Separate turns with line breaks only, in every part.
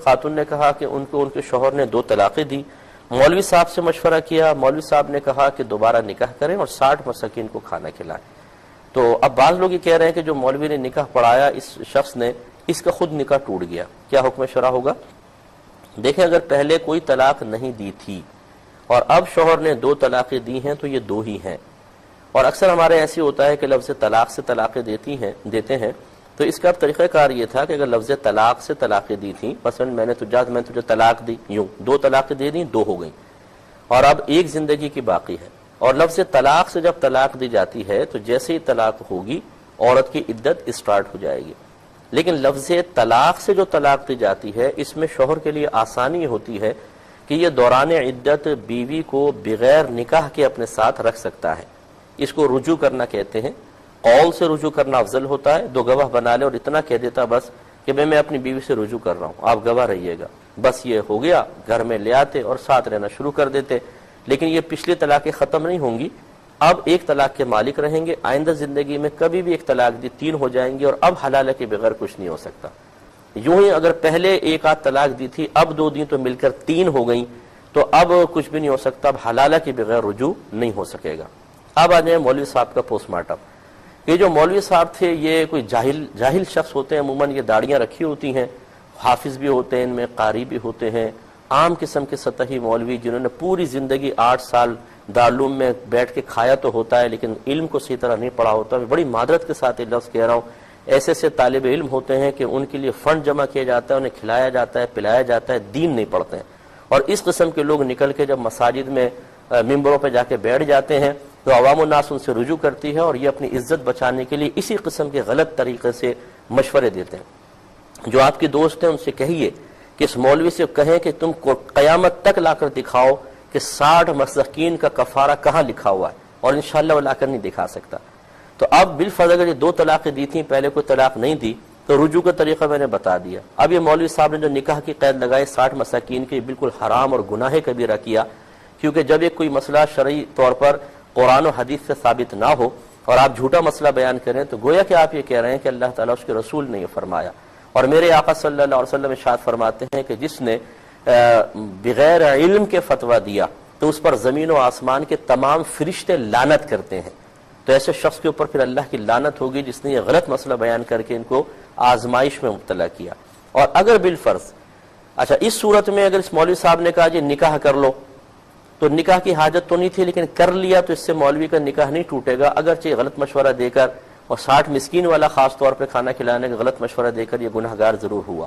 خاتون نے کہا کہ ان کو ان کے شوہر نے 2 طلاقیں دی، مولوی صاحب سے مشورہ کیا، مولوی صاحب نے کہا کہ دوبارہ نکاح کریں اور 60 مساکین کو کھانا کھلائیں۔ تو اب بعض لوگ یہ کہہ رہے ہیں کہ جو مولوی نے نکاح پڑھایا اس شخص نے، اس کا خود نکاح ٹوٹ گیا، کیا حکم شرع ہوگا؟ دیکھیں اگر پہلے کوئی طلاق نہیں دی تھی اور اب شوہر نے 2 طلاقیں دی ہیں تو یہ 2 ہی ہیں، اور اکثر ہمارے ایسی ہوتا ہے کہ لفظ طلاق سے طلاقیں دیتے ہیں، تو اس کا طریقہ کار یہ تھا کہ اگر لفظ طلاق سے طلاقیں دی تھیں، مثلا میں نے تجھے طلاق دی، یوں 2 طلاقیں دے دیں، 2 ہو گئیں، اور اب 1 زندگی کی باقی ہے، اور لفظ طلاق سے جب طلاق دی جاتی ہے تو جیسے ہی طلاق ہوگی عورت کی عدت اسٹارٹ ہو جائے گی، لیکن لفظ طلاق سے جو طلاق دی جاتی ہے اس میں شوہر کے لیے آسانی ہوتی ہے کہ یہ دوران عدت بیوی کو بغیر نکاح کے اپنے ساتھ رکھ سکتا ہے، اس کو رجوع کرنا کہتے ہیں، قول سے رجوع کرنا افضل ہوتا ہے، 2 گواہ بنا لے اور اتنا کہہ دیتا بس کہ میں اپنی بیوی سے رجوع کر رہا ہوں، آپ گواہ رہیے گا، بس یہ ہو گیا، گھر میں لے آتے اور ساتھ رہنا شروع کر دیتے، لیکن یہ پچھلی طلاقیں ختم نہیں ہوں گی، اب 1 طلاق کے مالک رہیں گے، آئندہ زندگی میں کبھی بھی 1 طلاق دی 3 ہو جائیں گی، اور اب حلالہ کے بغیر کچھ نہیں ہو سکتا۔ یوں ہی اگر پہلے 1 آدھ طلاق دی تھی، اب 2 دی تو مل کر 3 ہو گئیں، تو اب کچھ بھی نہیں ہو سکتا، اب حلالہ کے بغیر رجوع نہیں ہو سکے گا۔ اب آ جائیں مولوی صاحب کا پوسٹ مارٹم۔ یہ جو مولوی صاحب تھے یہ کوئی جاہل شخص ہوتے ہیں، عموماً یہ داڑیاں رکھی ہوتی ہیں، حافظ بھی ہوتے ہیں، ان میں قاری بھی ہوتے ہیں، عام قسم کے سطحی مولوی جنہوں نے پوری زندگی 8 سال دارالعلوم میں بیٹھ کے کھایا تو ہوتا ہے لیکن علم کو صحیح طرح نہیں پڑھا ہوتا۔ میں بڑی معذرت کے ساتھ یہ لفظ کہہ رہا ہوں، ایسے طالب علم ہوتے ہیں کہ ان کے لیے فنڈ جمع کیا جاتا ہے، انہیں کھلایا جاتا ہے، پلایا جاتا ہے، دین نہیں پڑھتے ہیں، اور اس قسم کے لوگ نکل کے جب مساجد میں ممبروں پہ جا کے بیٹھ جاتے ہیں تو عوام الناس ان سے رجوع کرتی ہے، اور یہ اپنی عزت بچانے کے لیے اسی قسم کے غلط طریقے سے مشورے دیتے ہیں۔ جو آپ کے دوست ہیں ان سے کہیے کہ اس مولوی سے کہیں کہ تم کو قیامت تک لا کر دکھاؤ کہ 60 مساکین کا کفارہ کہاں لکھا ہوا ہے، اور انشاءاللہ وہ لا کر نہیں دکھا سکتا۔ تو اب بالفرض اگر یہ 2 طلاقیں دی تھیں، پہلے کوئی طلاق نہیں دی، تو رجوع کا طریقہ میں نے بتا دیا۔ اب یہ مولوی صاحب نے جو نکاح کی قید لگائی 60 مساکین کی، بالکل حرام اور گناہ کبیرہ کیا، کیونکہ جب ایک کوئی مسئلہ شرعی طور پر قرآن و حدیث سے ثابت نہ ہو اور آپ جھوٹا مسئلہ بیان کریں تو گویا کہ آپ یہ کہہ رہے ہیں کہ اللہ تعالیٰ اس کے رسول نے یہ فرمایا، اور میرے آقا صلی اللہ علیہ وسلم ارشاد فرماتے ہیں کہ جس نے بغیر علم کے فتویٰ دیا تو اس پر زمین و آسمان کے تمام فرشتے لعنت کرتے ہیں، تو ایسے شخص کے اوپر پھر اللہ کی لعنت ہوگی جس نے یہ غلط مسئلہ بیان کر کے ان کو آزمائش میں مبتلا کیا۔ اور اگر بالفرض اچھا اس صورت میں اگر اس مولوی صاحب نے کہا جی نکاح کر لو، تو نکاح کی حاجت تو نہیں تھی لیکن کر لیا، تو اس سے مولوی کا نکاح نہیں ٹوٹے گا، اگرچہ غلط مشورہ دے کر اور 60 مسکین والا خاص طور پہ کھانا کھلانے کا غلط مشورہ دے کر یہ گناہگار ضرور ہوا۔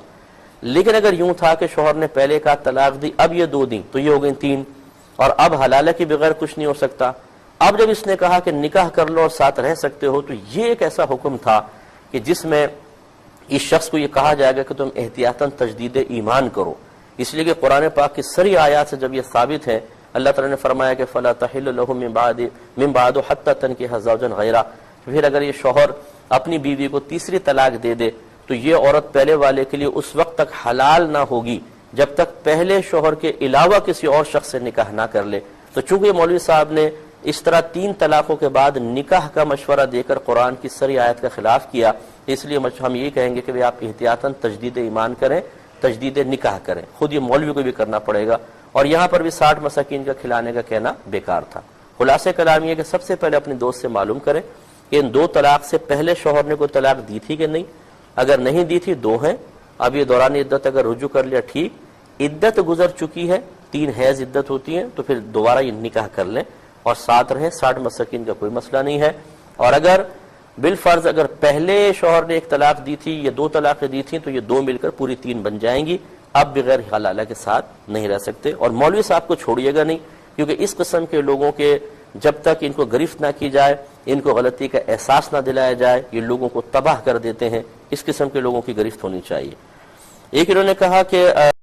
لیکن اگر یوں تھا کہ شوہر نے پہلے کا طلاق دی، اب یہ 2 دیں تو یہ ہو گئی 3، اور اب حلالہ کے بغیر کچھ نہیں ہو سکتا۔ اب جب اس نے کہا کہ نکاح کر لو اور ساتھ رہ سکتے ہو، تو یہ ایک ایسا حکم تھا کہ جس میں اس شخص کو یہ کہا جائے گا کہ تم احتیاطاً تجدید ایمان کرو، اس لیے کہ قرآن پاک کی سری آیات سے جب یہ ثابت ہے، اللہ تعالیٰ نے فرمایا کہ فَلَا تَحِلُّ لَهُ مِن بَعْدُ حَتَّى تَنكِحَ زَوْجًا غَيْرَهُ، پھر اگر یہ شوہر اپنی بیوی کو تیسری طلاق دے دے تو یہ عورت پہلے والے کے لیے اس وقت تک حلال نہ ہوگی جب تک پہلے شوہر کے علاوہ کسی اور شخص سے نکاح نہ کر لے۔ تو چونکہ مولوی صاحب نے اس طرح 3 طلاقوں کے بعد نکاح کا مشورہ دے کر قرآن کی سری آیت کا خلاف کیا، اس لیے ہم یہ کہیں گے کہ آپ احتیاطاً تجدید ایمان کریں، تجدید نکاح کریں، خود یہ مولوی کو بھی کرنا پڑے گا، اور یہاں پر بھی 60 مساکین کا کھلانے کا کہنا بیکار تھا۔ خلاصہ کلام یہ کہ سب سے پہلے اپنے دوست سے معلوم کریں کہ ان 2 طلاق سے پہلے شوہر نے کوئی طلاق دی تھی کہ نہیں، اگر نہیں دی تھی 2 ہیں، اب یہ دوران عدت اگر رجوع کر لیا ٹھیک، عدت گزر چکی ہے، 3 حیض عدت ہوتی ہیں، تو پھر دوبارہ یہ نکاح کر لیں اور ساتھ رہیں، 60 مساکین کا کوئی مسئلہ نہیں ہے۔ اور اگر بالفرض اگر پہلے شوہر نے 1 طلاق دی تھی یا 2 طلاقیں دی تھیں تو یہ 2 مل کر پوری 3 بن جائیں گی، اب بغیر حلالہ کے ساتھ نہیں رہ سکتے۔ اور مولوی صاحب کو چھوڑیے گا نہیں، کیونکہ اس قسم کے لوگوں کے جب تک ان کو گرفت نہ کی جائے، ان کو غلطی کا احساس نہ دلایا جائے، یہ لوگوں کو تباہ کر دیتے ہیں، اس قسم کے لوگوں کی گرفت ہونی چاہیے۔ ایک انہوں نے کہا کہ